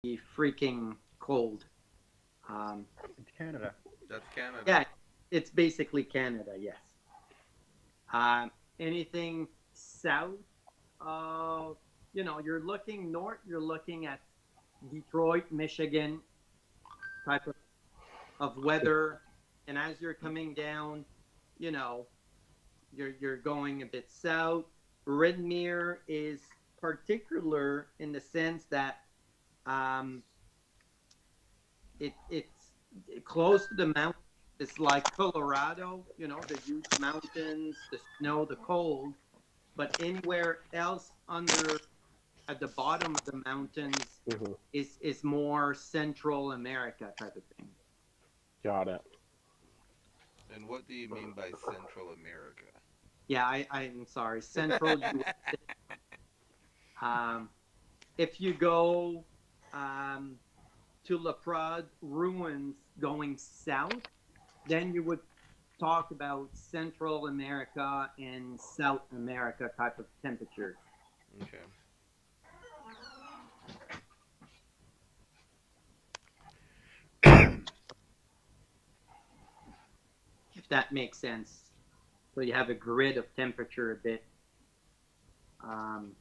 freaking cold. Um, It's Canada. That's Canada. yeah, it's basically Canada. Yes. Um, Anything south, uh, you're looking north. You're looking at Detroit, Michigan type of weather, and as you're coming down, you know, you're going a bit south. Redmere is particular in the sense that um, it's close to the mountains. It's like Colorado, the huge mountains, the snow, the cold. But anywhere else under at the bottom of the mountains Hmm. is more Central America type of thing. Got it. And what do you mean by Central America? Yeah, I'm sorry, Central U.S. If you go um, to La Prade ruins going south, then you would talk about Central America and South America type of temperatures, Okay. if that makes sense. So you have a grid of temperature a bit. Um,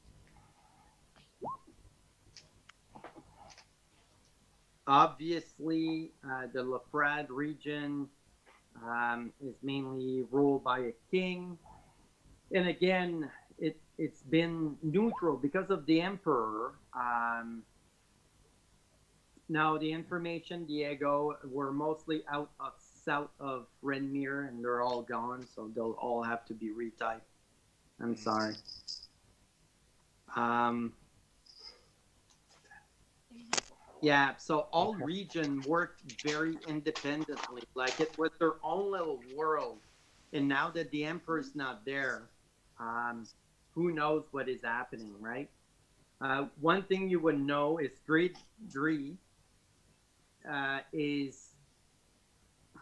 Obviously, the La Prade region is mainly ruled by a king. And again, it's been neutral because of the emperor. Now the information, Diego, were mostly out of south of Renmere, and they're all gone, so they'll all have to be retyped. I'm sorry. Mm. Um, yeah, so all Okay. region worked very independently, like it was their own little world. And now that the emperor's not there, um, who knows what is happening, right? One thing you would know is Dri is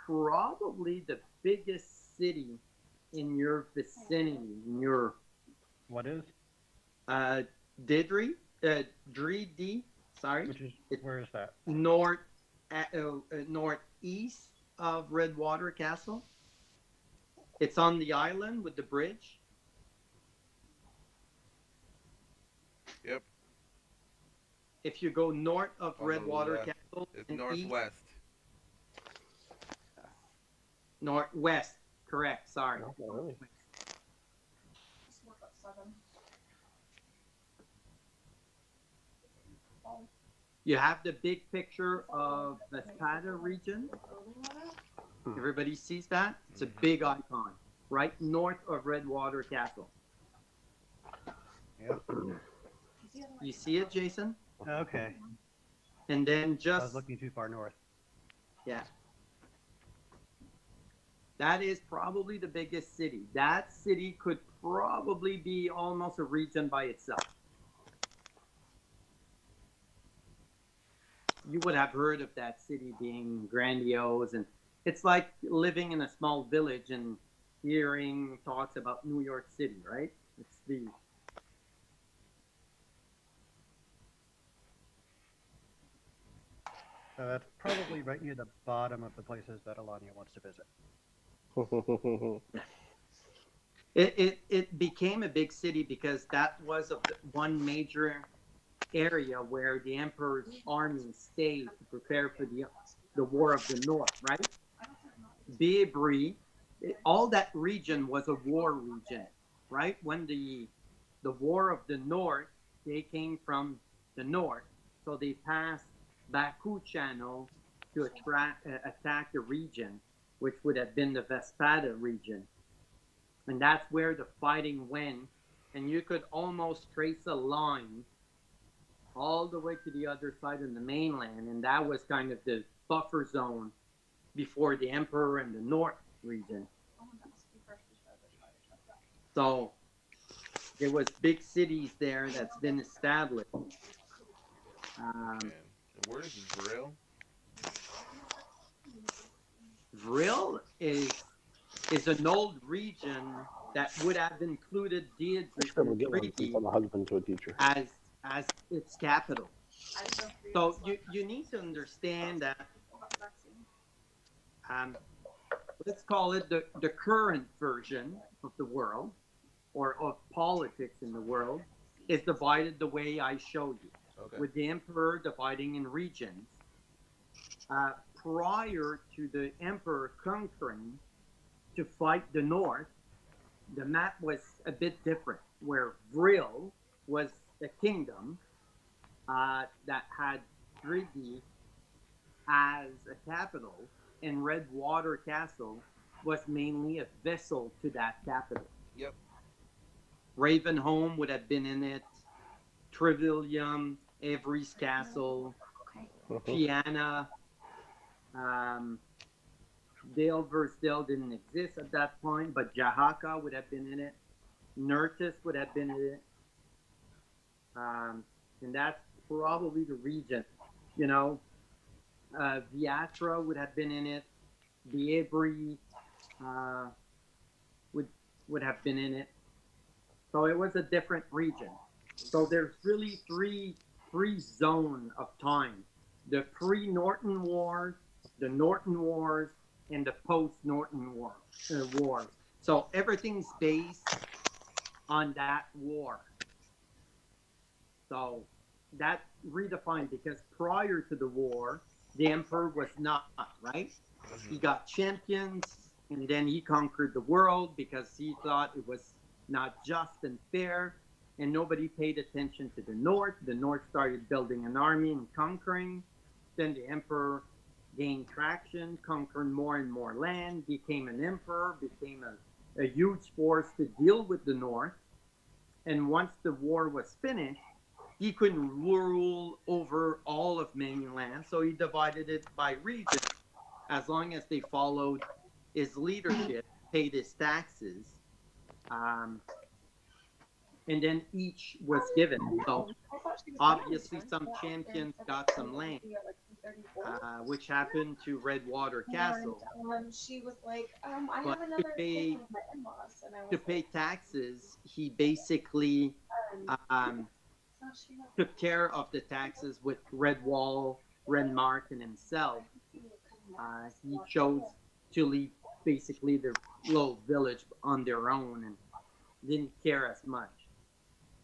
probably the biggest city in your vicinity, in your What is? uh, Didri, Dri D, sorry, Which is it's where is that? north, northeast of Redwater Castle. It's on the island with the bridge. Yep. If you go north of On the Redwater left. Castle It's and east, northwest. northwest, correct, sorry. No, not really. You have the big picture of the Spada region. Hmm. Everybody sees that? It's a Hmm. big icon right north of Redwater Castle. Yeah. You see it, Jason? Okay. And then I was just, looking too far north. yeah, that is probably the biggest city. That city could probably be almost a region by itself. You would have heard of that city being grandiose, and it's like living in a small village and hearing talks about New York City, right? It's the So that's probably right near the bottom of the places that Alania wants to visit. it became a big city because that was one major area where the emperor's army stayed to prepare for the war of the north, right? Bibri, all that region was a war region, right? When the war of the north, they came from the north, so they passed Baku Channel to attack the region, which would have been the Vespada region, and that's where the fighting went. And you could almost trace a line all the way to the other side of the mainland, and that was kind of the buffer zone before the emperor and the north region. So there was big cities there that's been established. Um, Okay. And where's Vril? Vril is an old region that would have included I should be able to get one from Dridi a husband to a teacher. as its capital. So you need to understand that um, let's call it the current version of the world or of politics in the world is divided the way I showed you, Okay. with the emperor dividing in regions. Prior to the emperor conquering to fight the north, the map was a bit different, where Vril was a kingdom that had Drigi as a capital, and Redwater Castle was mainly a vessel to that capital. Yep. Ravenholm would have been in it, Trivilium, Avery's Castle, Piana, um, Dale versus Dale didn't exist at that point, but Jahaka would have been in it. Nertis would have been in it. And that's probably the region. You know, Viatra would have been in it. The Avery uh, would would have been in it. So it was a different region. So there's really three zone of time: the pre-Norton Wars, the Norton Wars, and the post-Norton Wars. So everything's based on that war. So that redefined because prior to the war, the emperor was not right. He got champions, and then he conquered the world because he thought it was not just and fair, and nobody paid attention to the North. The North started building an army and conquering. Then the emperor gained traction, conquered more and more land, became an emperor, became a huge force to deal with the North. And once the war was finished, he couldn't rule over all of mainland, so he divided it by region. As long as they followed his leadership, paid his taxes, um, and then each was given. So obviously, some champions got some land, which happened to Redwater Castle. She was like, I But have another thing with my in-laws, and I was to pay taxes, he basically um, took care of the taxes with Redwall, Renmark, and himself. He chose to leave basically their little village on their own and didn't care as much.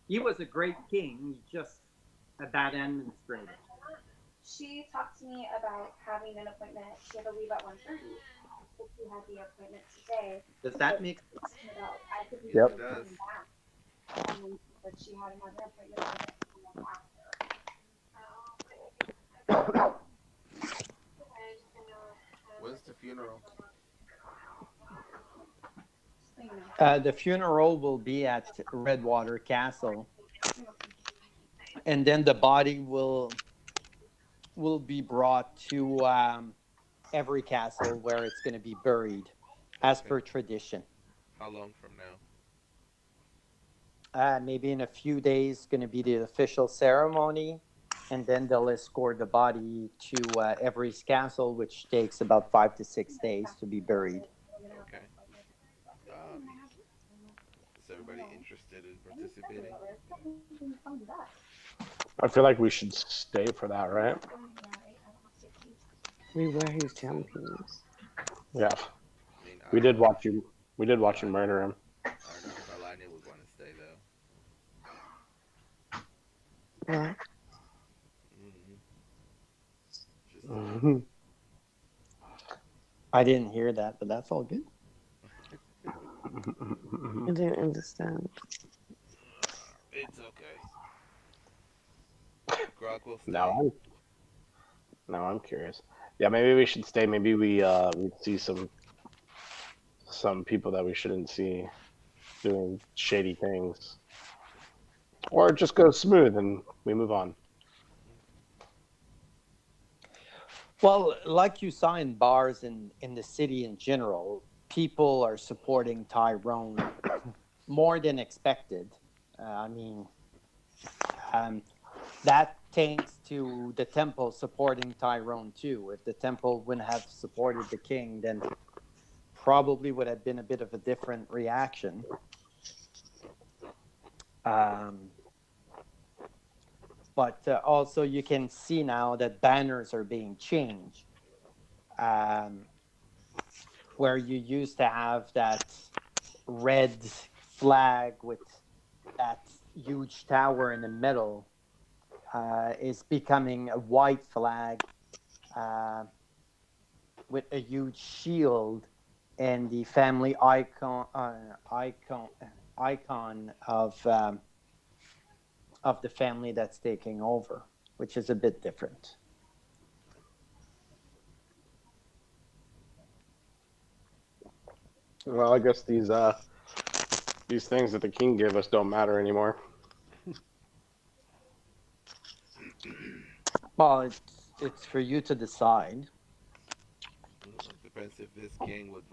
He was a great king, he's just a bad administrator. she talked to me about having an appointment. She had to leave at 1:30. So she had the appointment today. Does that make sense? About I could be Yep. It does. coming back. And then she said she had another appointment after. When's the funeral? So, you know. The funeral will be at Redwater Castle, and then the body will be brought to every castle where it's going to be buried, as per tradition. How long from now? Maybe in a few days, going to be the official ceremony, and then they'll escort the body to Every's castle, which takes about 5 to 6 days to be buried. Okay. Um, is everybody interested in participating? I feel like we should stay for that, right? We were his champions. Yeah. I mean, We did watch you. We did watch you murder him. I don't know if Alania would want to stay though. What? Just Mhm. I didn't hear that, but that's all good. I didn't understand. it's okay. Grog will stay. Now I'm curious. Yeah, maybe we should stay. Maybe we see some people that we shouldn't see doing shady things, or it just goes smooth and we move on. Well, like you saw in bars in the city in general, people are supporting Tyrone more than expected. I mean, that thanks to the temple supporting Tyrone too. If the temple wouldn't have supported the king, then probably would have been a bit of a different reaction. but also you can see now that banners are being changed. Um, where you used to have that red flag with that huge tower in the middle is becoming a white flag uh, with a huge shield and the family icon of the family that's taking over, which is a bit different. Well, I guess these things that the king gave us don't matter anymore. Well, it's for you to decide. Depends if this king would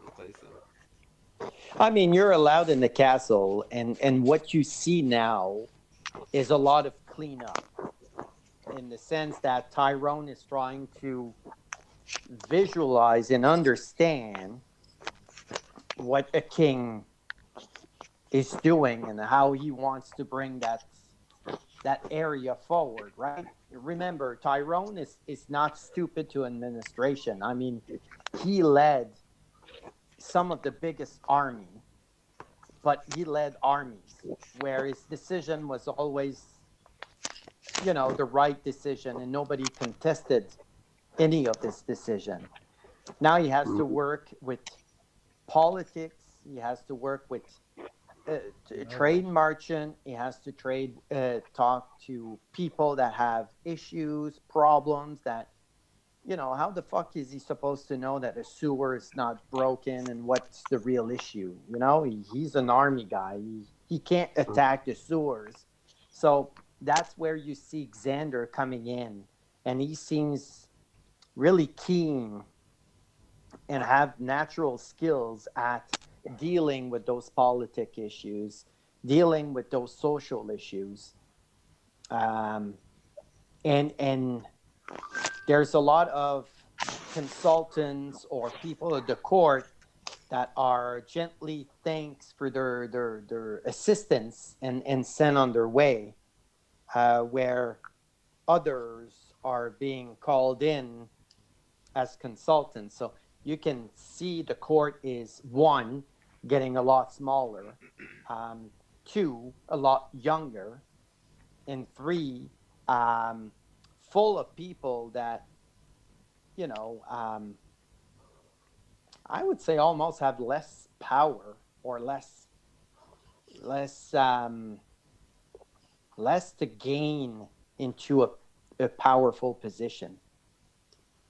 replace him. I mean, you're allowed in the castle, and what you see now is a lot of cleanup in the sense that Tyrone is trying to visualize and understand what a king is doing and how he wants to bring that area forward, right? Remember, Tyrone is not stupid to administration. I mean, he led some of the biggest army, but he led armies where his decision was always, the right decision, and nobody contested any of this decision. Now he has to work with politics. He has to work with trade merchant. He has to talk to people that have issues, problems. That how the fuck is he supposed to know that a sewer is not broken and what's the real issue? He's an army guy. He can't attack the sewers. So that's where you see Xander coming in, and he seems really keen and have natural skills at dealing with those politic issues, dealing with those social issues. And there's a lot of consultants or people at the court that are gently thanks for their assistance and sent on their way, where others are being called in as consultants. So you can see the court is, one, getting a lot smaller, two, a lot younger, and three, full of people that, I would say almost have less power or less to gain into a powerful position,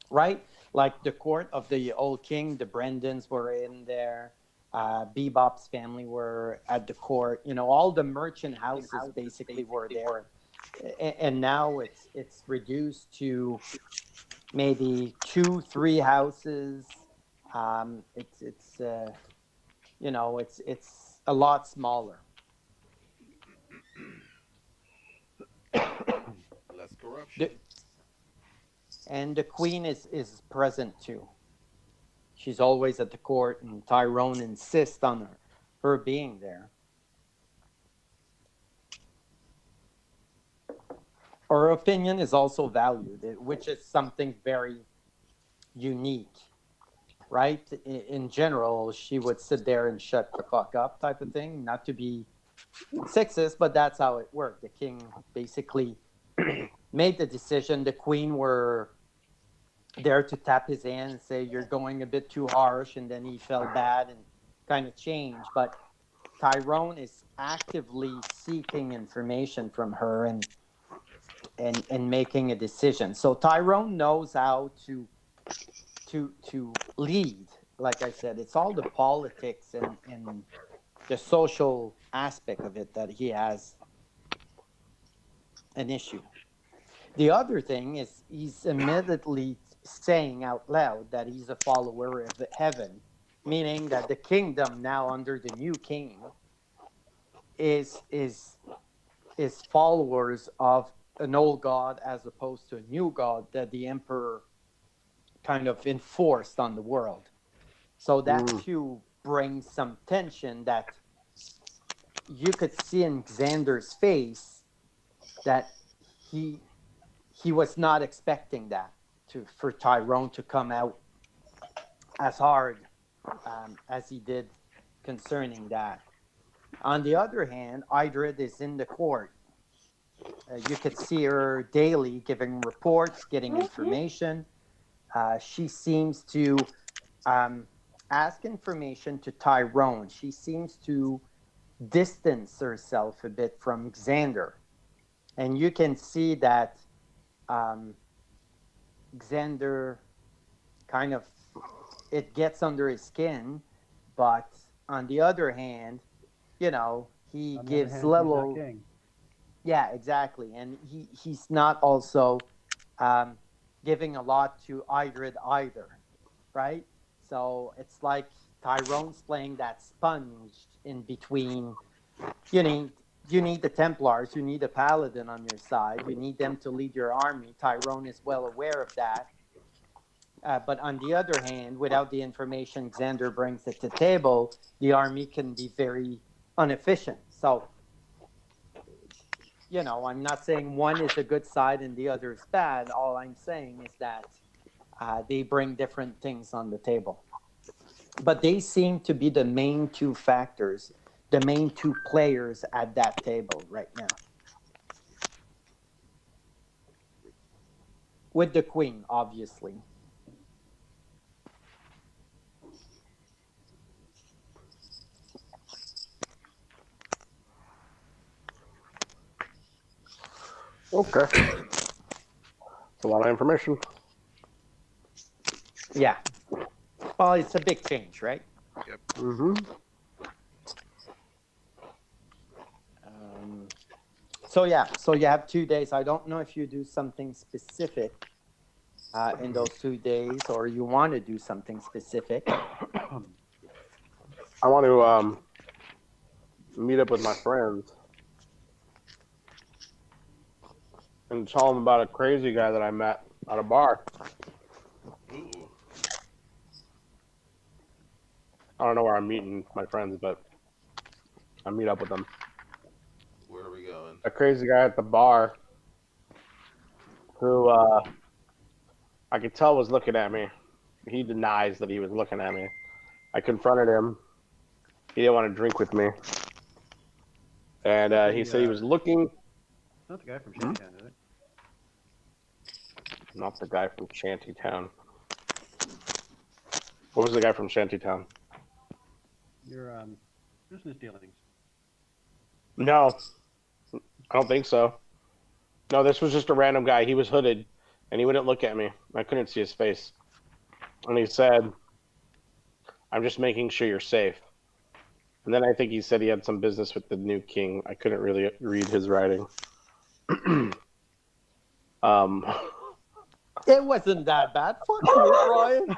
right? Like the court of the old king, the Brendans were in there. Bebop's family were at the court. All the merchant houses basically were there, and now it's reduced to maybe 2-3 houses. It's a lot smaller. Less corruption. And the queen is present too. She's always at the court, and Tyrone insists on her being there. Her opinion is also valued, which is something very unique, right? In general, she would sit there and shut the fuck up type of thing, not to be sexist, but that's how it worked. The king basically made the decision. The queen were there to tap his hand and say, you're going a bit too harsh, and then he felt bad and kind of changed. But Tyrone is actively seeking information from her and making a decision. So Tyrone knows how to lead. Like I said, it's all the politics and the social aspect of it that he has an issue. The other thing is he's immediately saying out loud that he's a follower of heaven, meaning that the kingdom now under the new king is followers of an old god as opposed to a new god that the emperor kind of enforced on the world. So that too brings some tension that you could see in Xander's face that he was not expecting that for Tyrone to come out as hard as he did concerning that. On the other hand, Idrid is in the court. You could see her daily giving reports, getting information. She seems to ask information to Tyrone. She seems to distance herself a bit from Xander. And you can see that Xander kind of, it gets under his skin, but on the other hand, he On the other gives hand, he's little. not king. Yeah, exactly. And he's not also giving a lot to Idrid either, right? So it's like Tyrone's playing that sponge in between. You need the Templars, you need a Paladin on your side, you need them to lead your army. Tyrone is well aware of that. But on the other hand, without the information Xander brings to the table, the army can be very inefficient. So, I'm not saying one is a good side and the other is bad. All I'm saying is that they bring different things on the table. But they seem to be the main two factors, the main two players at that table right now. With the Queen, obviously. Okay. It's a lot of information. Yeah. Well, it's a big change, right? Mm-hmm. So you have 2 days. I don't know if you do something specific in those 2 days, or you want to do something specific. I want to meet up with my friends and tell them about a crazy guy that I met at a bar. Ooh. I don't know where I'm meeting my friends, but I meet up with them. Where are we going? A crazy guy at the bar who I could tell was looking at me. He denies that he was looking at me. I confronted him. He didn't want to drink with me. And he said he was looking. It's not the guy from Shantytown, is it? Not the guy from Shantytown. What was the guy from Shantytown? Your business dealings. No, I don't think so. No, this was just a random guy. He was hooded, and he wouldn't look at me. I couldn't see his face. And he said, "I'm just making sure you're safe." And then I think he said he had some business with the new king. I couldn't really read his writing. It wasn't that bad. Fuck you, Ryan.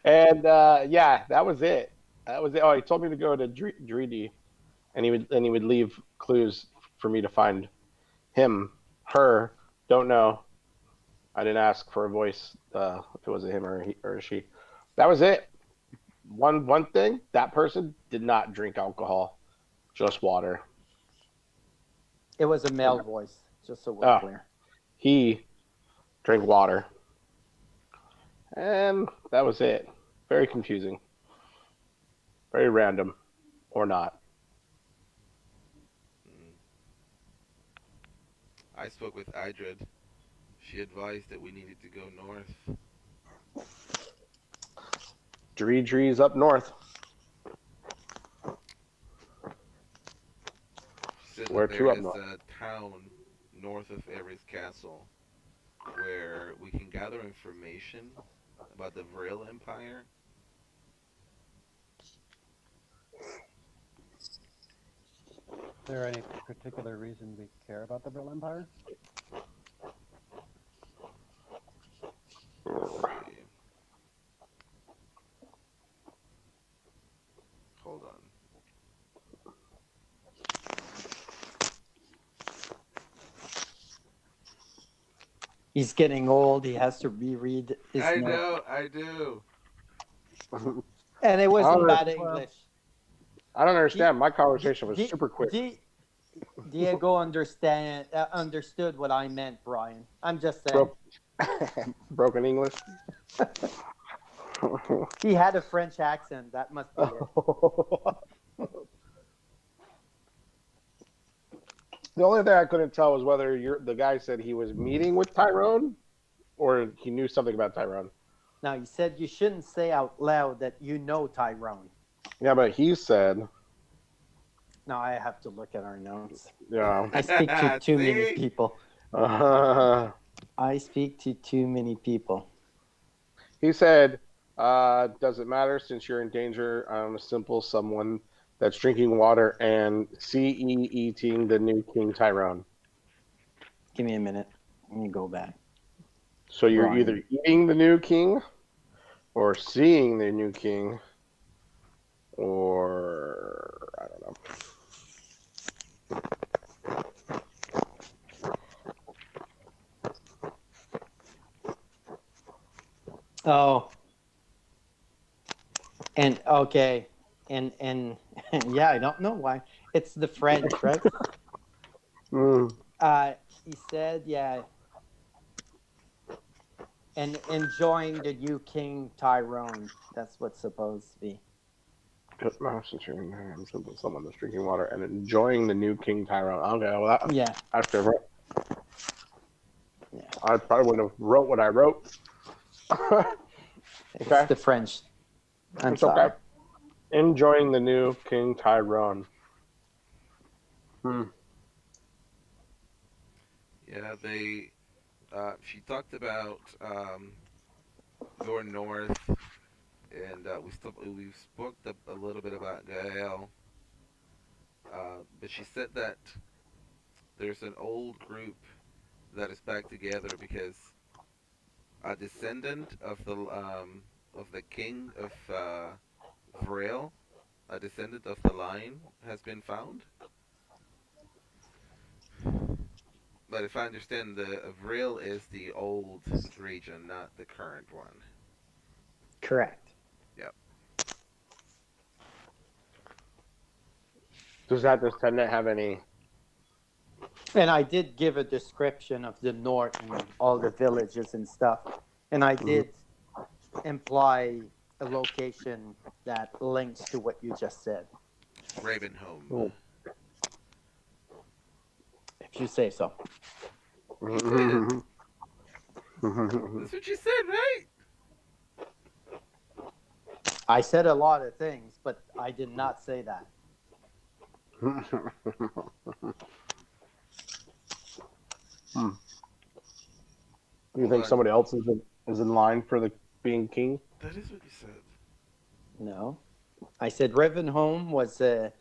And yeah, that was it. That was it. Oh, he told me to go to Dredi, and he would leave clues for me to find him, her. Don't know. I didn't ask for a voice if it was a him or he or she. That was it. One thing. That person did not drink alcohol, just water. It was a male voice, just so we're clear. He drank water, and that was it. Very confusing. Very random, or not. I spoke with Idrid. She advised that we needed to go north. Dree's up north. She said Where that to there up is north? a town north of Ares Castle where we can gather information about the Vril Empire. Is there any particular reason we care about the Brill Empire? Let's see. Hold on. He's getting old. He has to reread his I notes. know, I do. And it was in Alright. bad English. I don't understand. My conversation was Di- super quick. Diego understood what I meant, Brian. I'm just saying. Broke, broken English. He had a French accent. That must be it. The only thing I couldn't tell was whether the guy said he was meeting with Tyrone or he knew something about Tyrone. Now, you said you shouldn't say out loud that you know Tyrone. Yeah, but he said, Now I have to look at our notes. yeah. I speak to too many See? people. I speak to too many people. He said, does it matter since you're in danger? I'm a simple someone that's drinking water and eating the new King Tyrone. Give me a minute. Let me go back. So you're Right. either eating the new king or seeing the new king or I don't know. Oh. And okay. And yeah, I don't know why. It's the French, right? Mm. He said, yeah. And enjoying the new King Tyrone. That's what's supposed to be. I'm simple someone that's drinking water and enjoying the new King Tyrone. Okay, well Yeah. that's different. Yeah. I probably wouldn't have wrote what I wrote. It's Okay. the French. I'm It's sorry. okay. Enjoying the new King Tyrone. Yeah, they. She talked about going north, and we spoke a little bit about Gael. But she said that there's an old group that is back together because a descendant of the king of Vril, a descendant of the line, has been found. But if I understand, the Vril is the old region, not the current one. Correct. Yep. Does that descendant have any? And I did give a description of the north and all the villages and stuff. And I did imply a location that links to what you just said, Ravenholm. Oh. if you say so. Mm-hmm. That's what you said, right? I said a lot of things, but I did not say that. You think somebody else is in line for the being king? That is what you said. No. I said Ravenholm was a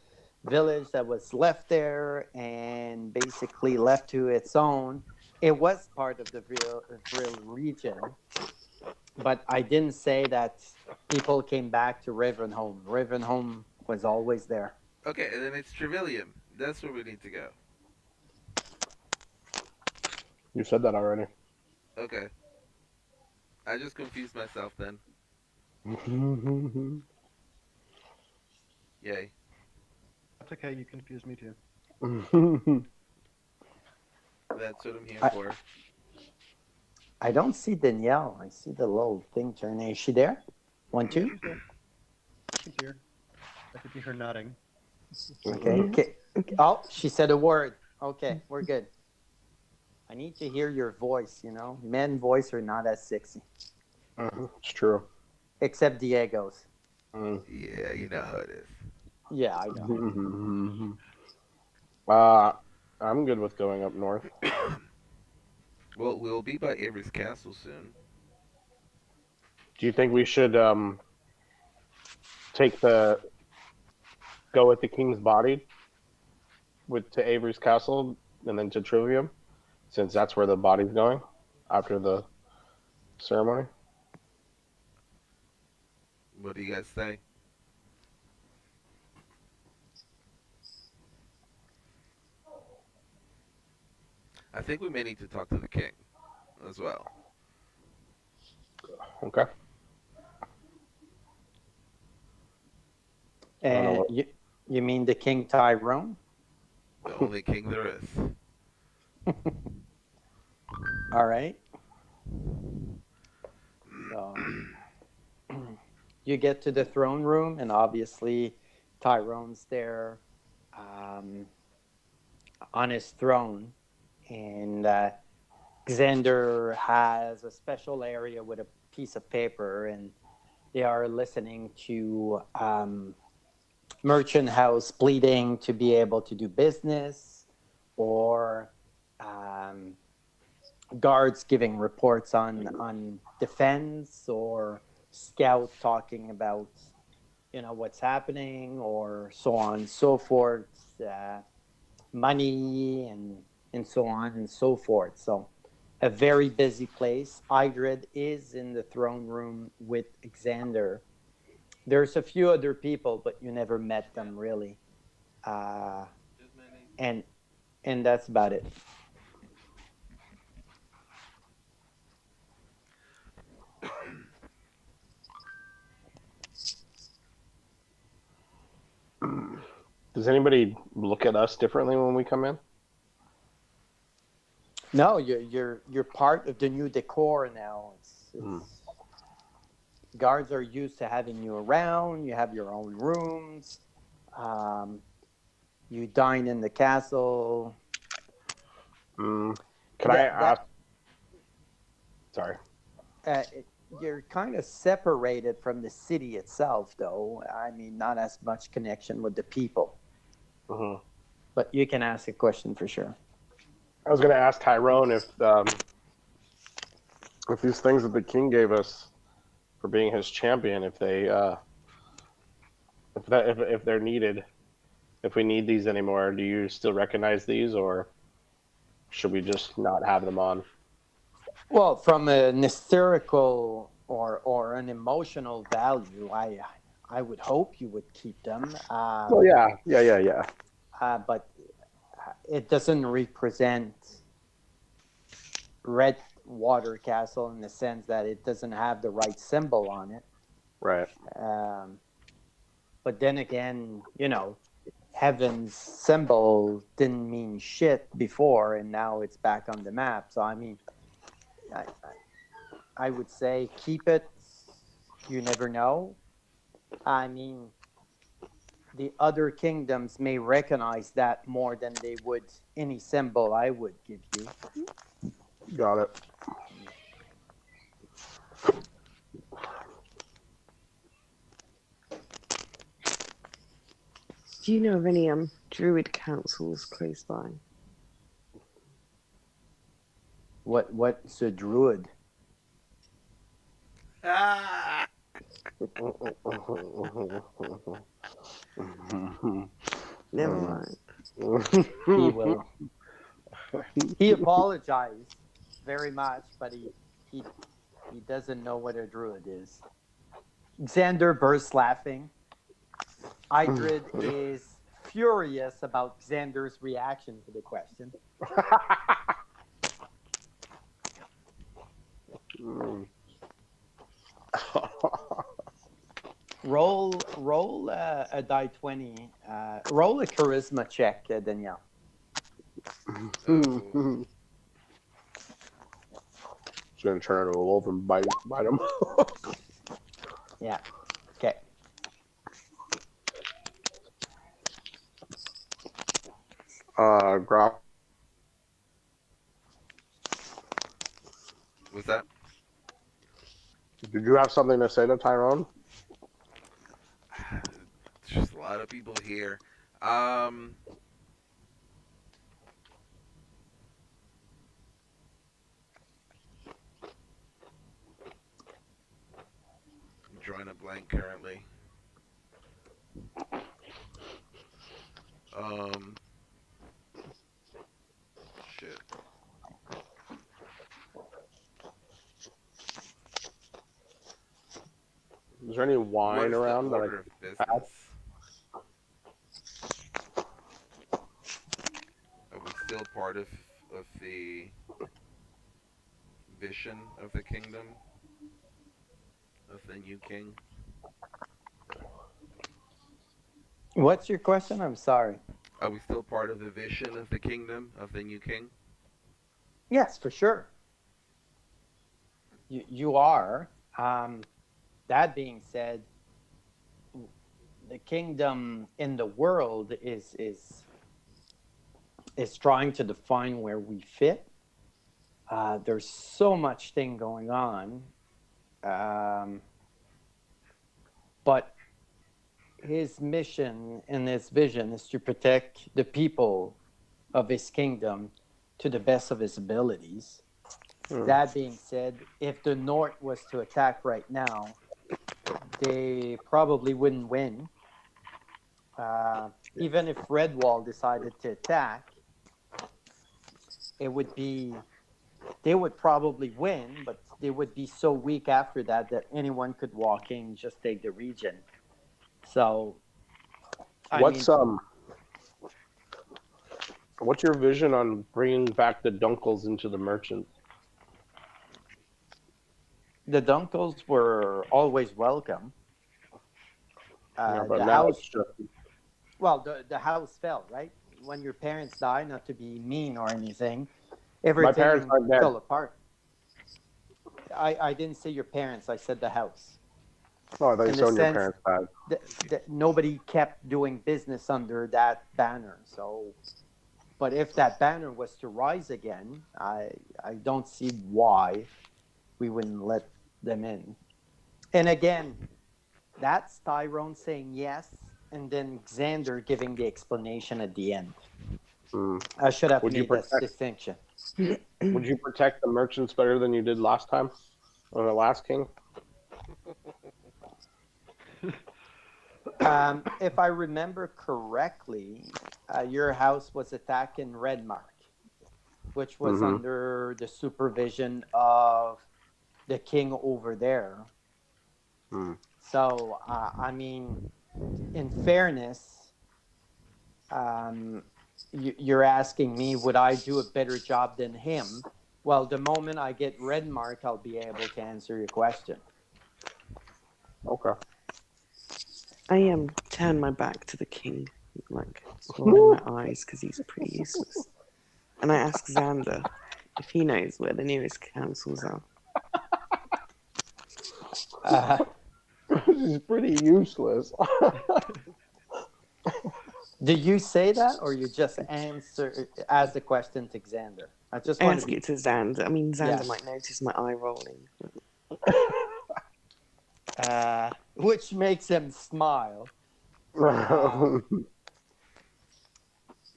village that was left there and basically left to its own. It was part of the Vril region, but I didn't say that people came back to Ravenholm. Ravenholm was always there. Okay, and then it's Trevilium. That's where we need to go. You said that already. Okay. I just confused myself then. Yay. That's okay. You confused me too. That's what I'm here for. I don't see Danielle. I see the little thing turning. Is she there? 1, 2? She's there. She's here. I could see her nodding. Okay. Okay. Oh, she said a word. Okay, we're good. I need to hear your voice, you know. Men voice are not as sexy. It's true. Except Diego's. Yeah, you know how it is. Yeah, I know. I'm good with going up north. Well, we'll be by Avery's Castle soon. Do you think we should go with the king's body to Avery's Castle and then to Trivium, since that's where the body's going after the ceremony? What do you guys say? I think we may need to talk to the king as well. Okay. And You mean the King Tyrone? The only king there is. All right. So you get to the throne room, and obviously Tyrone's there on his throne, and Xander has a special area with a piece of paper, and they are listening to Merchant House pleading to be able to do business, or um, guards giving reports on defense, or scout talking about what's happening, or so on and so forth, money and so on and so forth. So a very busy place. Idred is in the throne room with Xander. There's a few other people, but you never met them really, and that's about it. Does anybody look at us differently when we come in? No, you're part of the new decor now. Guards are used to having you around. You have your own rooms. You dine in the castle. Can I ask? Sorry. You're kind of separated from the city itself, though. I mean, not as much connection with the people. Mm-hmm. But you can ask a question for sure. I was going to ask Tyrone if these things that the king gave us for being his champion, if they're needed, if we need these anymore, do you still recognize these, or should we just not have them on? Well, from an historical or an emotional value, I would hope you would keep them. Well, yeah. But it doesn't represent Redwater Castle in the sense that it doesn't have the right symbol on it. Right. But then again, Heaven's symbol didn't mean shit before, and now it's back on the map. So I mean, I would say keep it. You never know. I mean, the other kingdoms may recognize that more than they would any symbol I would give you. Got it. Do you know of any druid councils close by? What's a druid? Never mind. He will. He apologized very much, but he doesn't know what a druid is. Xander bursts laughing. Idrid is furious about Xander's reaction to the question. Roll a die 20. Roll a charisma check, Danielle. She's gonna turn into a wolf and bite him. Yeah. Okay. Graf. What's that? Did you have something to say to Tyrone? There's just a lot of people here. I'm drawing a blank currently. Shit. Is there any What wine is the around? order of business? Are we still part of the vision of the kingdom? Of the new king? What's your question? I'm sorry. Are we still part of the vision of the kingdom of the new king? Yes, for sure. You are. That being said, the kingdom in the world is trying to define where we fit. There's so much thing going on, but his mission and his vision is to protect the people of his kingdom to the best of his abilities. That being said, if the North was to attack right now, they probably wouldn't win. Even if Redwall decided to attack, it would be, they would probably win, but they would be so weak after that that anyone could walk in and just take the region. So, What's your vision on bringing back the Dunkels into the merchants? the Dunkels were always welcome. Yeah, but The now house, it's just well, the house fell, right? When your parents died, not to be mean or anything, my parents everything aren't dead. fell apart. I didn't say your parents, I said the house. Oh, I thought you in said the when your sense parents died. Nobody kept doing business under that banner. So, but if that banner was to rise again, I don't see why we wouldn't let them in. And again, that's Tyrone saying yes, and then Xander giving the explanation at the end. I should have Would you made that protect- distinction. Would you protect the merchants better than you did last time, or the last king? If I remember correctly, your house was attacked in Redmark, which was under the supervision of the king over there. So, I mean, in fairness, you're asking me, would I do a better job than him? Well, the moment I get Redmark, I'll be able to answer your question. Okay. I turn my back to the king, like rolling my eyes because he's pretty useless. And I ask Xander if he knows where the nearest councils are. He's pretty useless. Did you say that, or you just ask the question to Xander? I just want Ask it to Xander. I mean, Xander Yeah. might notice my eye rolling. Which makes him smile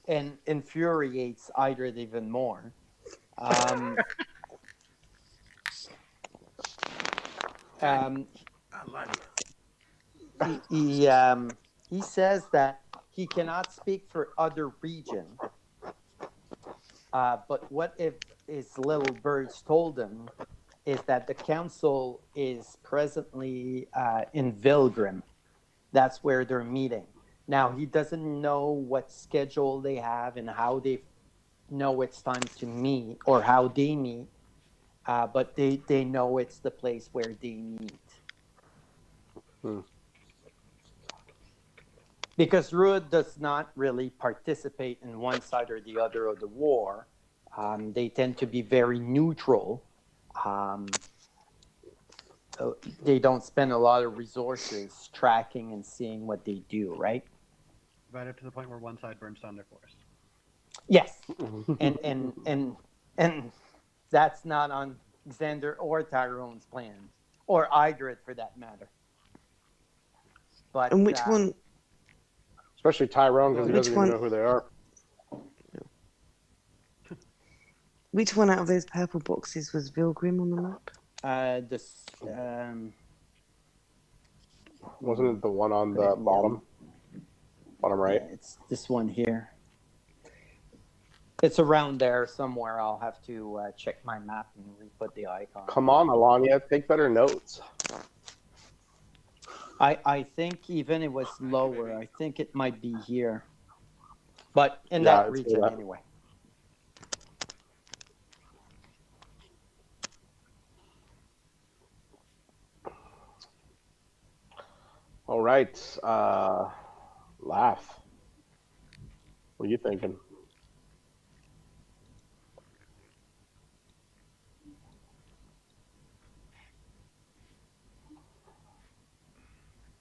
and infuriates Idrid even more. He says that he cannot speak for other region, but what if his little birds told him is that the council is presently in Vilgrim. That's where they're meeting. Now, he doesn't know what schedule they have and how they know it's time to meet or how they meet, but they know it's the place where they meet. Because Ruud does not really participate in one side or the other of the war. They tend to be very neutral. They don't spend a lot of resources tracking and seeing what they do, right? Right up to the point where one side burns down their forest. Yes, and that's not on Xander or Tyrone's plans, or Idrid for that matter. But And which one? Especially Tyrone, because he Which doesn't one? even know who they are. Which one out of those purple boxes was Vilgrim on the map? Wasn't it the one on the bottom right? Yeah, it's this one here. It's around there somewhere. I'll have to check my map and re-put the icon. Come on, Alania, take better notes. I think even it was lower. I think it might be here, but in that region anyway. All right. Laugh. What are you thinking?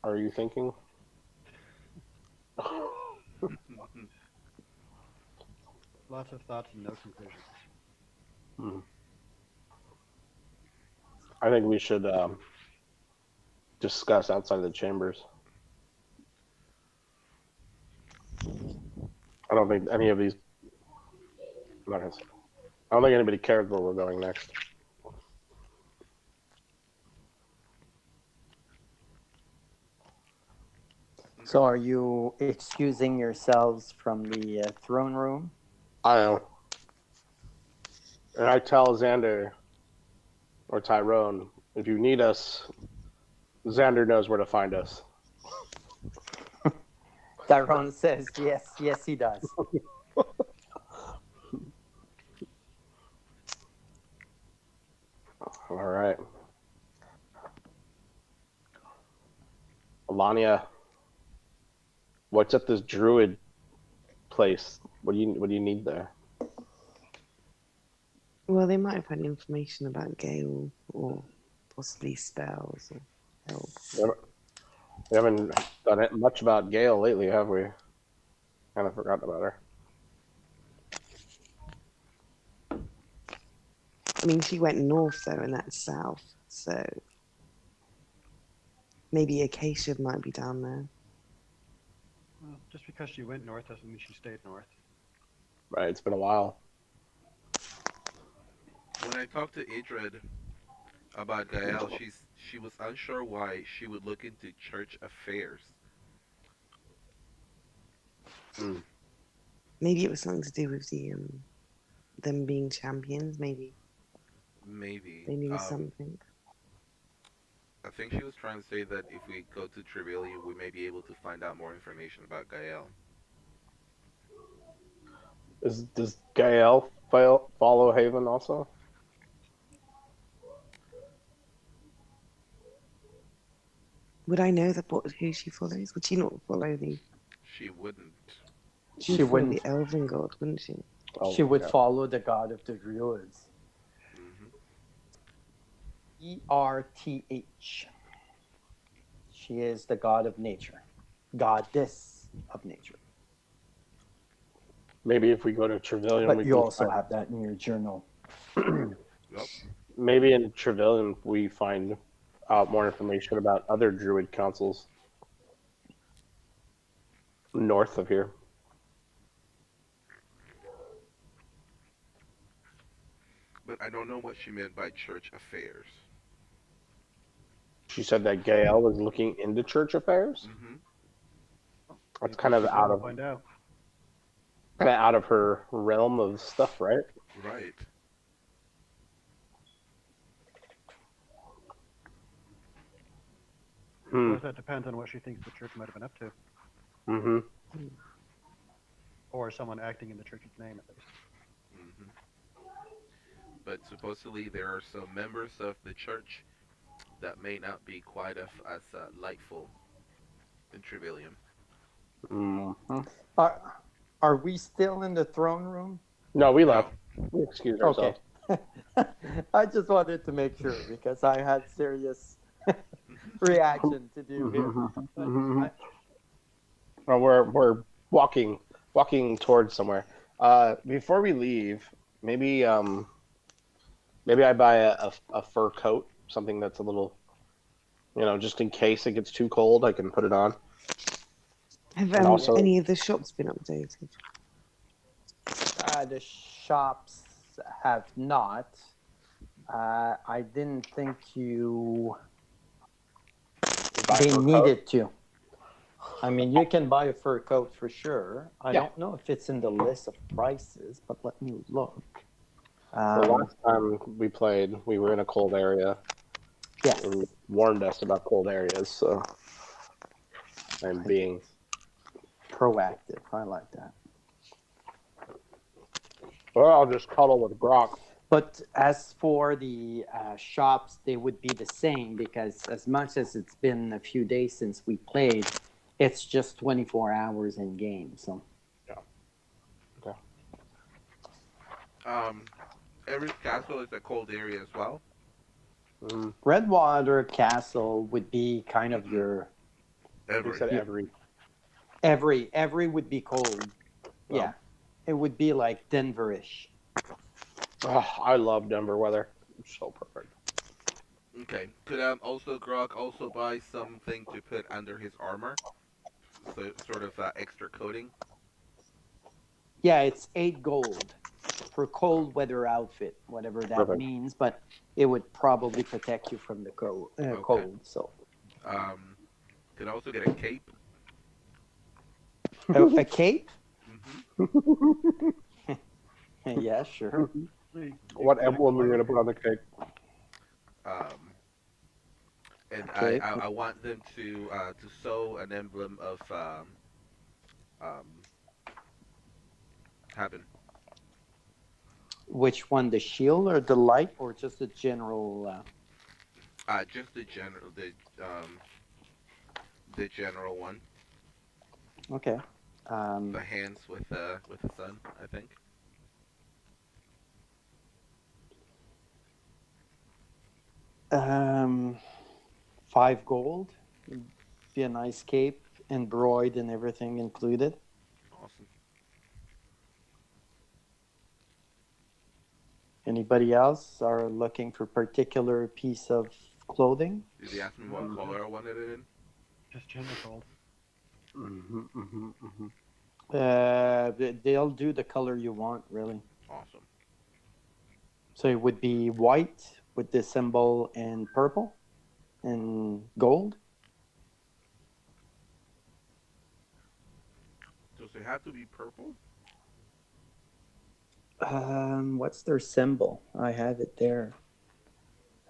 Are you thinking? Lots of thoughts and no conclusions. Hmm. I think we should discuss outside of the chambers. I don't think any of these. I'm not gonna say- I don't think anybody cares where we're going next. So are you excusing yourselves from the throne room? I know. And I tell Xander or Tyrone, if you need us, Xander knows where to find us. Tyrone says, yes, yes, he does. All right. Alania, what's at this druid place? What do you need there? Well, they might have had information about Gale or possibly spells or help. We haven't done it much about Gale lately, have we? Kind of forgotten about her. I mean, she went north though, and that's south, so maybe Acacia might be down there. Well, just because she went north doesn't mean she stayed north. Right, it's been a while. When I talked to Idred about Gael, she was unsure why she would look into church affairs. Maybe it was something to do with the them being champions. Maybe Maybe. they knew something. I think she was trying to say that if we go to Trevelyan, we may be able to find out more information about Gael. Does Gael follow Haven also? Would I know who she follows? Would she not follow the? She wouldn't. She'd She follow wouldn't. the Elven god, wouldn't she? Oh, She would yeah. follow the god of the druids. Erth. She is the god of nature, goddess of nature. Maybe if we go to Trevelyan, But we you can also find- have that in your journal. Yep. Maybe in Trevelyan we find out more information about other druid councils north of here. But I don't know what she meant by church affairs. She said that Gael was looking into church affairs. That's kind of out Find out. her realm of stuff, right? Right. Well, that depends on what she thinks the church might have been up to, Mm-hmm. or someone acting in the church's name at least. But supposedly there are some members of the church that may not be quite as lightful in Trevelyan. Mm-hmm. Are we still in the throne room? No, we left. We excused ourselves. Okay. I just wanted to make sure because I had serious reaction to do here. Mhm. Well, we're walking towards somewhere. Before we leave, maybe I buy a fur coat, something that's a little, just in case it gets too cold, I can put it on. Have And also- any of the shops been updated? The shops have not. I didn't think Buy a they fur coat? needed to. I mean, you can buy a fur coat for sure. I Yeah. don't know if it's in the list of prices, but let me look. The last time we played, we were in a cold area. Yes. And warned us about cold areas, so I'm being Proactive. I like that. Well, I'll just cuddle with Brock. But as for the shops, they would be the same because as much as it's been a few days since we played, It's just 24 hours in game. So Everest Castle is a cold area as well. Mm, Redwater Castle would be kind of your you Everest. said every. every would be cold. Yeah, it would be like Denverish. Oh, I love Denver weather. It's so perfect. Okay. Could also Grog also buy something to put under his armor, so sort of extra coating. Yeah, it's 8 gold for cold weather outfit, whatever that Perfect. means. But it would probably protect you from the cold. So Um, could also get a cape. a cape? Hmm. Yeah, sure. What emblem are you gonna put on the cake? Um, and Okay. I want them to sew an emblem of um heaven. Which one, the shield or the light, or just a general? Just the general one. Okay. The hands with the sun, I think. 5 gold. Be a nice cape, embroidered and everything included. Awesome. Anybody else are looking for particular piece of clothing? Did they ask me what color I wanted it in? Just general gold. They'll do the color you want, really. Awesome. So it would be white with the symbol in purple and gold. Does it have to be purple? What's their symbol? I have it there.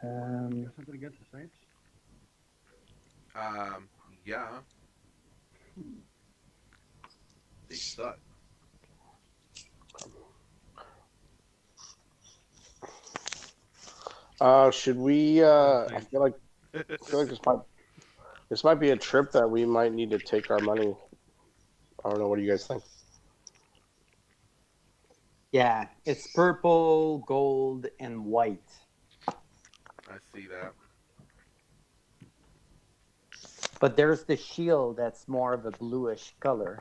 You got something against the Saints? Yeah. They suck. Should we? I feel like this might be a trip that we might need to take our money. I don't know. What do you guys think? Yeah, it's purple, gold, and white. I see that. But there's the shield that's more of a bluish color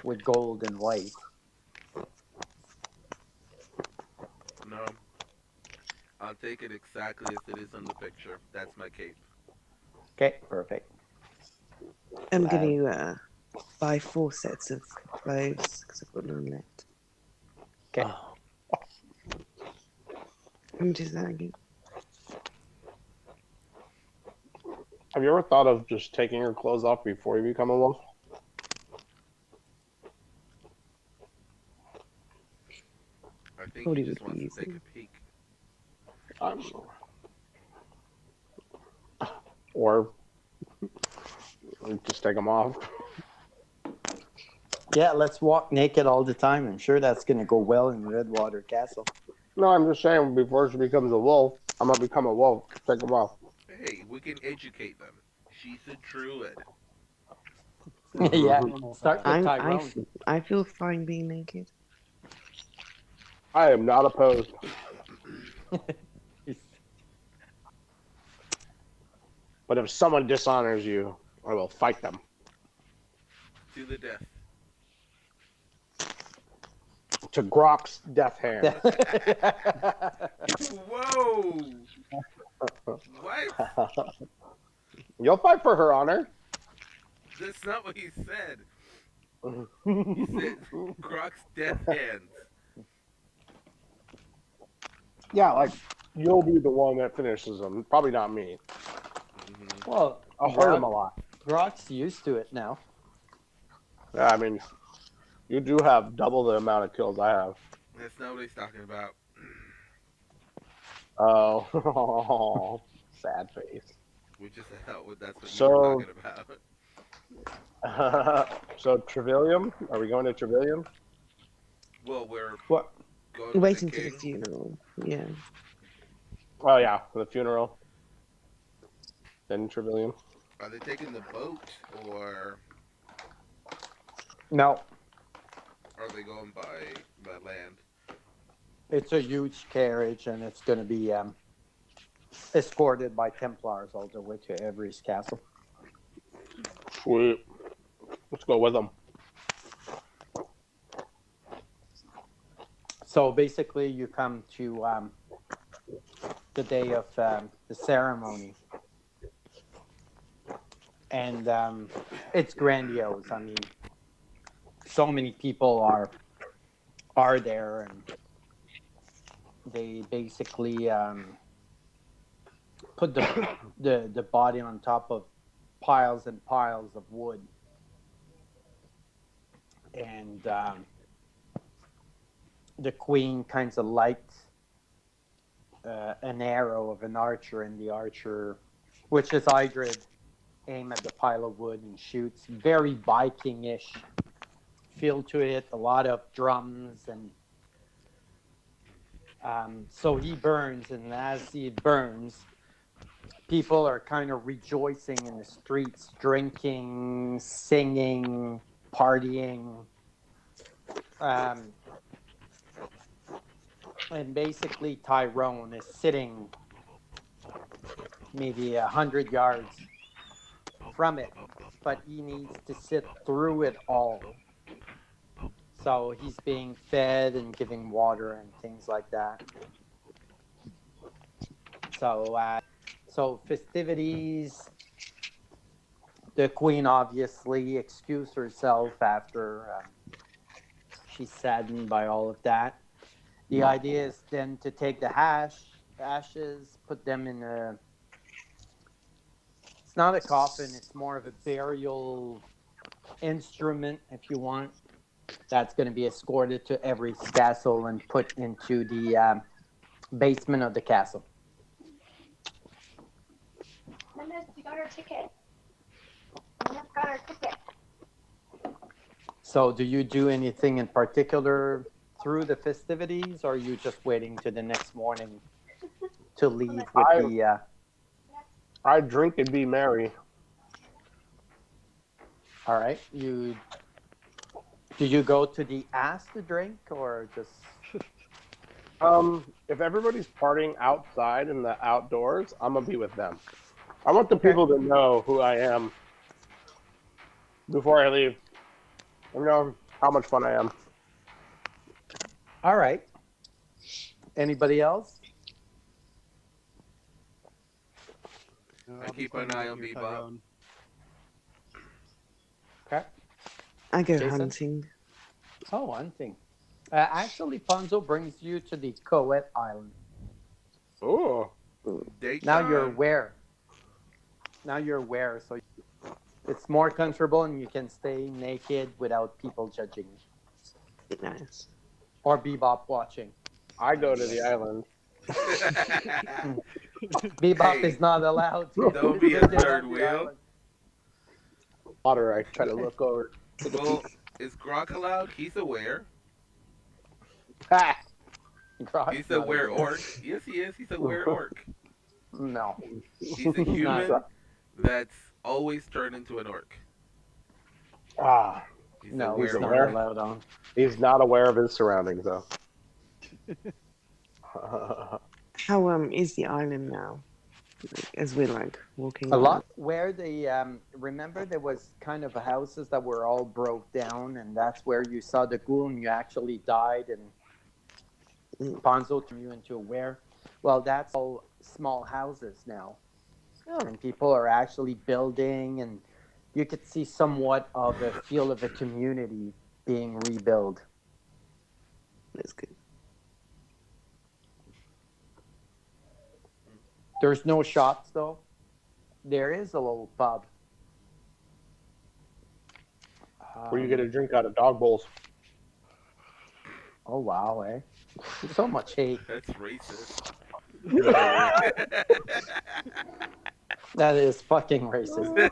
with gold and white. No. I'll take it exactly as it is on the picture. That's my cape. Okay, perfect. I'm going to buy 4 sets of clothes because I've got none left. Okay. How much is that again? Have you ever thought of just taking your clothes off before you become a wolf? I think Probably he just would be wants to take easy. a peek. Or just take them off. Yeah, let's walk naked all the time. I'm sure that's going to go well in Redwater Castle. No, I'm just saying before she becomes a wolf, I'm gonna become a wolf. Take them off. Hey, we can educate them. She's a druid. Yeah, Normal start fat. with I Tyrone. I feel fine being naked. I am not opposed. But if someone dishonors you, I will fight them. To the death. To Grok's death hand. Whoa! What? You'll fight for her honor. That's not what he said. He said Croc's death hands. Yeah, like you'll be the one that finishes them. Probably not me. Mm-hmm. Well, I'll hurt him a lot. Grok's used to it now. Yeah, I mean, you do have double the amount of kills I have. That's not what he's talking about. Oh, sad face. Which is that's what So- you were talking about. So Trevilium, are we going to Trevilium? Well, we're What? going to Waiting the for the king. funeral. Yeah. Oh yeah, for the funeral. Then Trevilium. Are they taking the boat or? No, Are they going by land? it's a huge carriage, and it's going to be escorted by Templars all the way to Avery's castle. Sweet. Let's go with them. So basically, you come to the day of the ceremony, and it's grandiose. I mean, so many people are there, and they basically put the body on top of piles and piles of wood, and the queen kind of lights an arrow of an archer, and the archer, which is Idrid, aim at the pile of wood and shoots. Very Viking-ish feel to it. A lot of drums, and so he burns, and as he burns, people are kind of rejoicing in the streets, drinking, singing, partying. And basically Tyrone is sitting maybe 100 yards from it, but he needs to sit through it all. So he's being fed and giving water and things like that. So festivities. The queen obviously excused herself after she's saddened by all of that. The idea is then to take the ashes, put them in a... It's not a coffin, it's more of a burial instrument, if you want. That's going to be escorted to Avery's castle and put into the basement of the castle. Linda, you got our ticket. Linda's got our ticket. So do you do anything in particular through the festivities, or are you just waiting to the next morning to leave with the... I drink and be merry. All right. Do you go to the ass to drink, or just... If everybody's partying outside in the outdoors, I'm gonna be with them. I want the people to know who I am before I leave. I know how much fun I am. All right. Anybody else? I keep an eye on Bebop. Okay. I go Jason? hunting. Oh, hunting. Actually, Ponzo brings you to the Coet Island. Oh, Now you're aware. So it's more comfortable, and you can stay naked without people judging you. Nice. Or Bebop watching. I go to the island. Bebop Hey, is not allowed to. don't be a get third on the wheel. island. Water, I try to look over. Well, is Grok allowed? He's aware. Ah, Grok's He's a not were allowed. orc. Yes, he is. He's a were orc. No. He's a human that's always turned into an orc. ah, He's No, a he's were not aware. allowed on. he's not aware of his surroundings, though. How is the island now? As we're like walking. A on lot where the remember there was kind of houses that were all broke down, and that's where you saw the ghoul and you actually died, and Ponzo turned you into a were. Well, that's all small houses now, and people are actually building, and you could see somewhat of a feel of a community being rebuilt. That's good. There's no shops though. There is a little pub. Where you get a drink out of dog bowls. Oh wow, eh? So much hate. That's racist. That is fucking racist.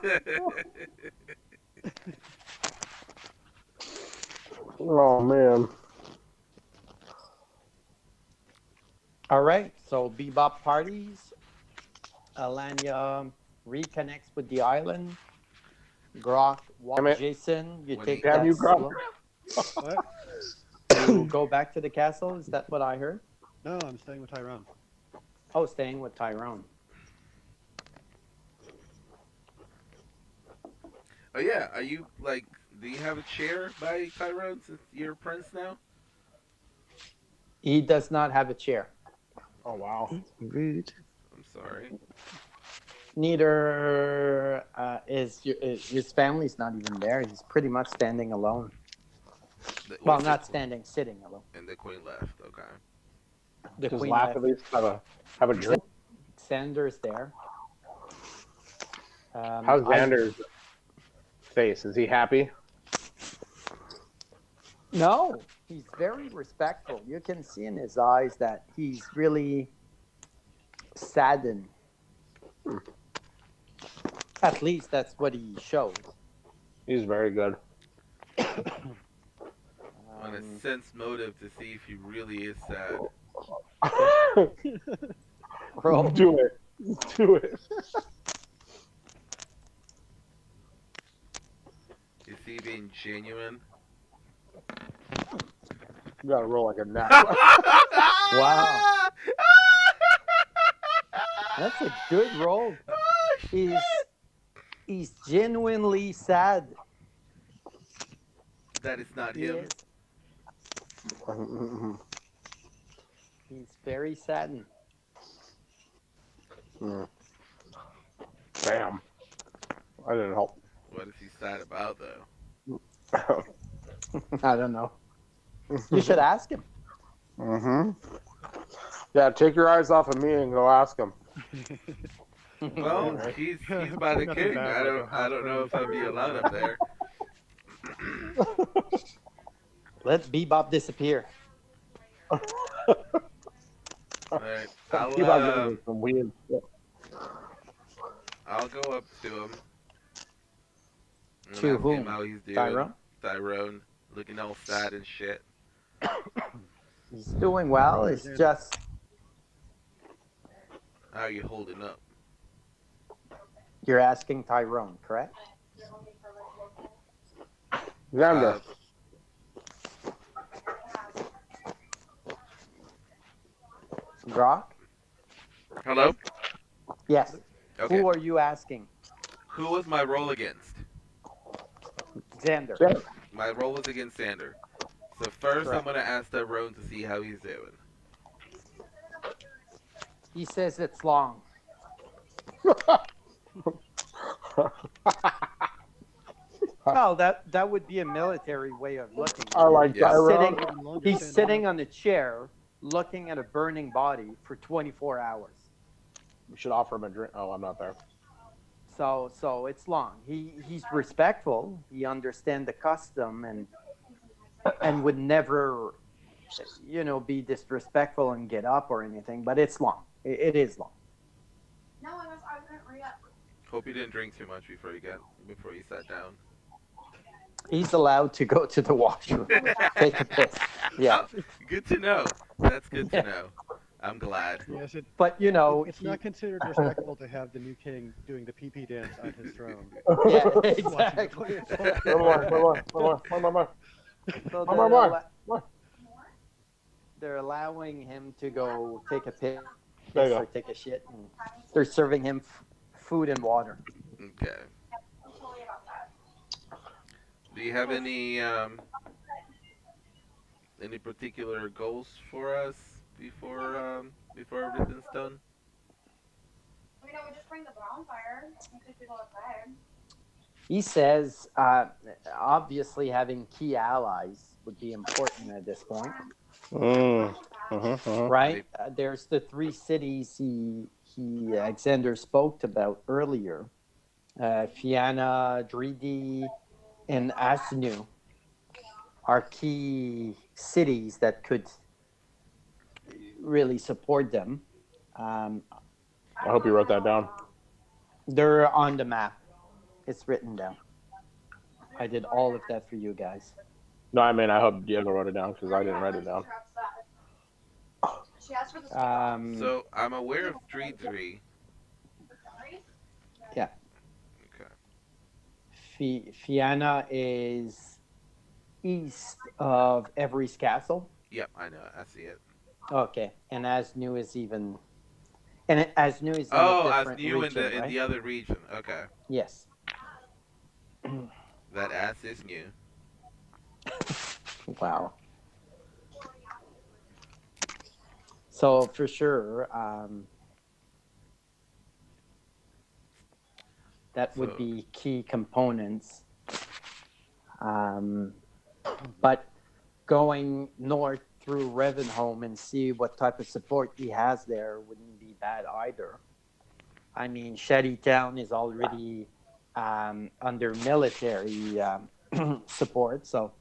Oh man. All right, so Bebop parties. Alanya reconnects with the island. Grok, Damn it. Jason, you When take he- Damn that you, Grok. slow. What? You go back to the castle. Is that what I heard? No, I'm staying with Tyrone. Oh, staying with Tyrone. Oh yeah, are you like? Do you have a chair by Tyrone since you're prince now? He does not have a chair. Oh wow. Rude. I'm sorry. Neither his family's not even there. He's pretty much standing alone. Well, What's not standing, sitting alone. And the queen left. Okay. The Just queen laugh left. at least. Have a drink. Xander's there. How's Xander's face? Is he happy? No, he's very respectful. You can see in his eyes that he's really saddened. At least that's what he shows. He's very good. On a sense motive to see if he really is sad. Bro, Do it. Do it. Is he being genuine? You gotta roll like a nut. Wow. That's a good roll. He's genuinely sad. That is not He him. is. He's very saddened. Damn. I didn't help. What is he sad about though? I don't know. You should ask him. Yeah, take your eyes off of me and go ask him. Well, he's by the Nothing king. bad, I don't know if I'd be allowed up there. Let Bebop disappear. Alright, Keep on giving me some weird shit. I'll go up to him. And To ask him whom? how he's doing. Tyrone? Tyrone, looking all sad and shit. He's doing well. It's just How are you holding up? you're asking Tyrone, correct? Xander. Grok? Hello? Yes. Okay. Who are you asking? Who was my roll against? Xander. Xander. My roll was against Sander. So first Correct. I'm going to ask Tyrone to see how he's doing. He says it's long. Well, that would be a military way of looking at I it. like Yes. Tyrone. He's sitting on a chair looking at a burning body for 24 hours. We should offer him a drink. Oh, I'm not there. So it's long. He's respectful. He understands the custom and would never, be disrespectful and get up or anything. But it's long. It is long. No, I couldn't re-up. Hope you didn't drink too much before you sat down. He's allowed to go to the washroom, take a piss. Yeah, Good to know. That's good to Yeah. know. I'm glad. Yes, but it's he- not considered respectful to have the new king doing the pee-pee dance on his throne. yeah, exactly. One more. So One more. they're allowing him to go take a piss There you go. or take a shit. And they're serving him food and water. Okay. Don't worry about that. Do you have any particular goals for us before everything's done? We just bring the bonfire. You could go outside. He says, obviously, having key allies would be important at this point, right? There's the 3 cities Alexander spoke about earlier: Fianna, Dridi, and Asnu are key cities that could really support them. I hope you wrote that down. They're on the map. It's written down. I did all of that for you guys. No, I mean, I hope Diego wrote it down because I didn't write it down. She asked for the So I'm aware of 3-3. Yeah. Okay. Fianna is east of Every's Castle. Yep, I know. I see it. Okay, and Asnu is even, and Asnu is in a Oh, I was different new region, in right? the other region. Okay, Yes. that ass is new. Wow. So for sure, that would So be key components. Um, but going north through Revenholm and see what type of support he has there wouldn't be bad either. I mean, Shettytown is already under military support, so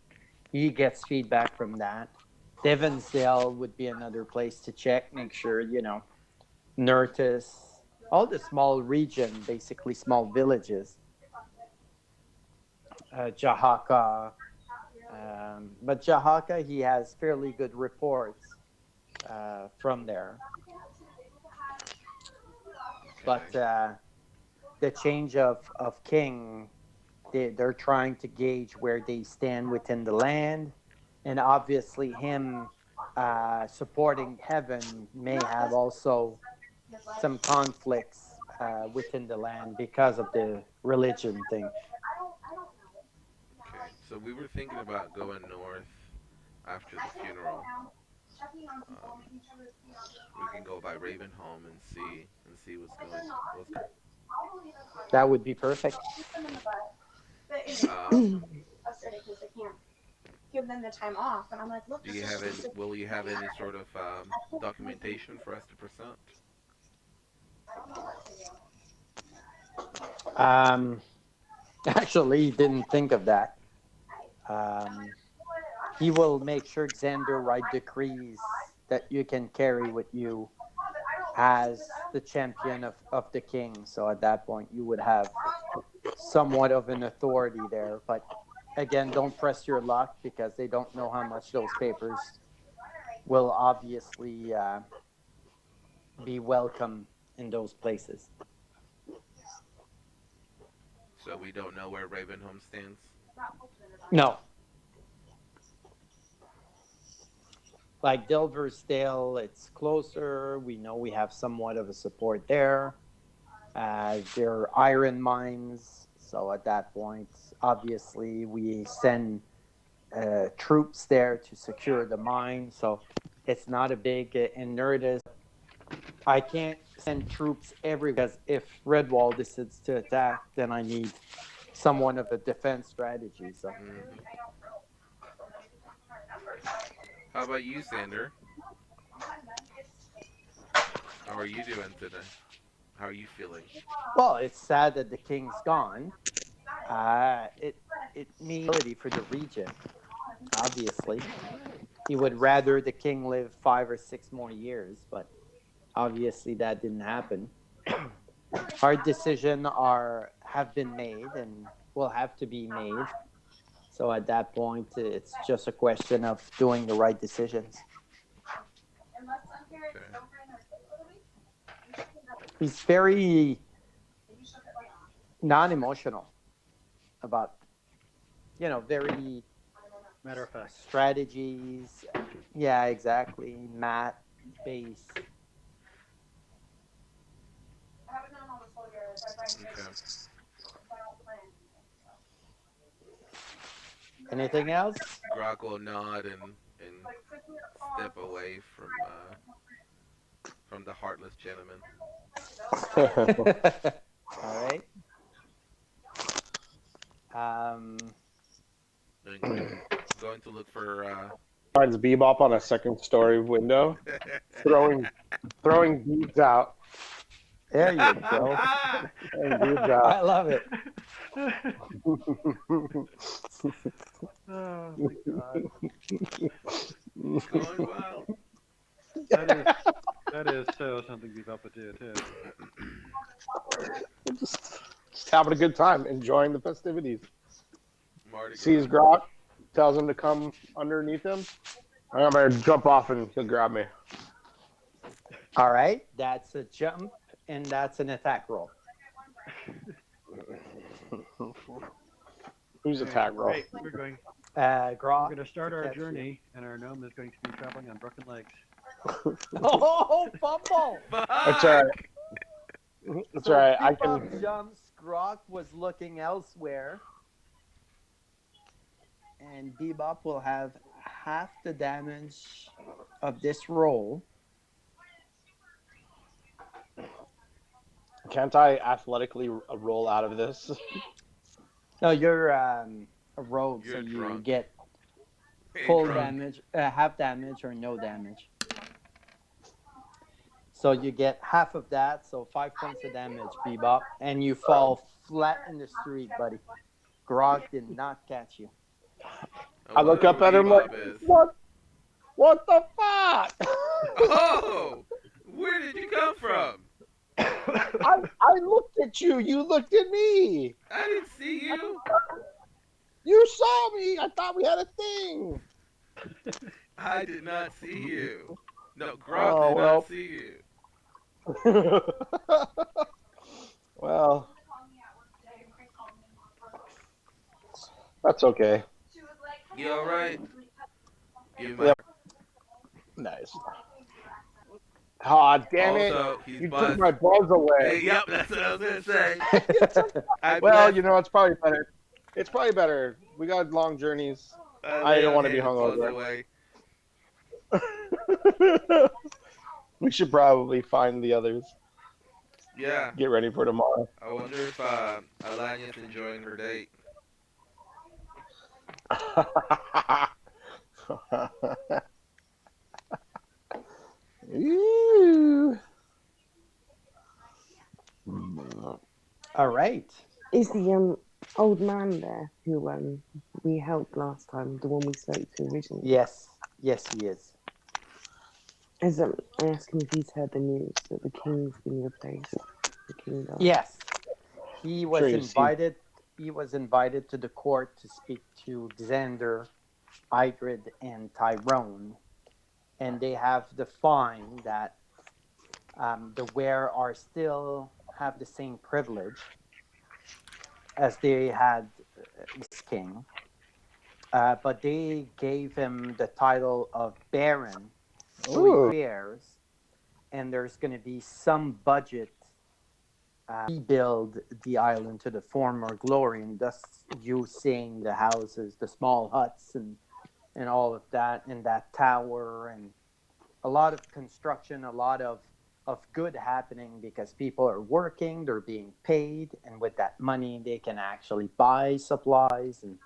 he gets feedback from that. Devonsdale would be another place to check, make sure, Nertis, all the small region, basically small villages, Jahaka. But Jahaka, he has fairly good reports from there. But okay. the change of king, they're trying to gauge where they stand within the land. And obviously, him supporting heaven may have also some conflicts within the land because of the religion thing. Okay, so we were thinking about going north after the funeral. We can go by Ravenholm and see what's going. That would be perfect. Give them the time off, and I'm like, look, Do this you is have any? just Will you have any sort of documentation for us to present? Um, Actually, didn't think of that. He will make sure Xander write decrees that you can carry with you as the champion of the king. So at that point, you would have somewhat of an authority there. But again, don't press your luck because they don't know how much those papers will obviously be welcome in those places. So we don't know where Ravenholm stands. No. Like Dilversdale, it's closer. We know we have somewhat of a support there. There are iron mines. So at that point, obviously, we send troops there to secure the mine. So it's not a big Nerdist. I can't send troops everywhere because if Redwall decides to attack, then I need somewhat of a defense strategy. So How about you, Sander? How are you doing today? How are you feeling? well, it's sad that the king's gone. It means ability for the region. Obviously, he would rather the king live 5 or 6 more years, but obviously that didn't happen. Hard decisions have been made and will have to be made. So at that point, it's just a question of doing the right decisions. Okay. He's very non-emotional about, very Matter of fact. strategies. Yeah, exactly. Math based. Okay. Anything else? Grog will nod and step away from the heartless gentleman. All right. Going to look for. Finds Bebop on a second story window, throwing beads out. There you go. Throwing beads I out. love it. Oh my god. Going wild. That is so something Bebop would do too. Just having a good time, enjoying the festivities. Mardi Sees Gras. Grok, tells him to come underneath him. I'm gonna jump off and he'll grab me. All right. That's a jump and that's an attack roll. Who's attack roll? Right, we're going Grok. to start to our catch you. journey, and our gnome is going to be traveling on broken legs. Oh, fumble! That's all right. That's all right. I Bebop can. jumps. Grok was looking elsewhere. And Bebop will have half the damage of this roll. Can't I athletically roll out of this? No, you're a rogue, so You're you drunk. get Hey, full drunk. damage, half damage, or no damage. So you get half of that, so 5 points of damage, Bebop, and you fall flat in the street, buddy. Grog did not catch you. I look up at him like, Bebop is. what? What the fuck? Oh, where did you come from? I looked at you. You looked at me. I didn't see you. You saw me. I thought we had a thing. I did not see you. No, Grog Oh, did well. not see you. Well, that's okay. You all right? You Yep. Nice. Aw, damn it. Also, he's You buzzed. took my buzz Hey, away. yep, that's what I was gonna say. I Well, bet- you know, it's probably better. It's probably better. We got long journeys. I don't wanna be handed hungover. buzz away. We should probably find the others. Yeah, Get ready for tomorrow. I wonder if Alania's enjoying her date. Ooh. All right. Is the old man there who we helped last time, the one we spoke to originally? Yes. Yes, he is. Is I asked him if he's heard the news that the king's been replaced. The king died. Yes. He was Sure, you see. invited. He was invited to the court to speak to Xander, Ygritte, and Tyrone, and they have defined that the Were are still have the same privilege as they had with king, but they gave him the title of Baron, so Ooh. he bears, and there's going to be some budget rebuild the island to the former glory, and thus you seeing the houses, the small huts, and all of that, and that tower, and a lot of construction, a lot of good happening because people are working, they're being paid, and with that money they can actually buy supplies and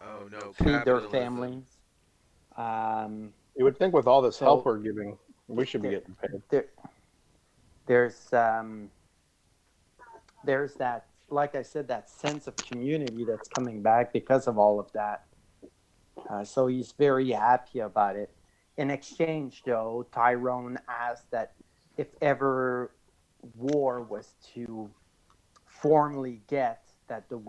Oh no, feed their capitalism. families. You would think with all this So- help we're giving, we should be getting paid. There's that, like I said, that sense of community that's coming back because of all of that. So he's very happy about it. In exchange, though, Tyrone asked that if ever war was to formally get that the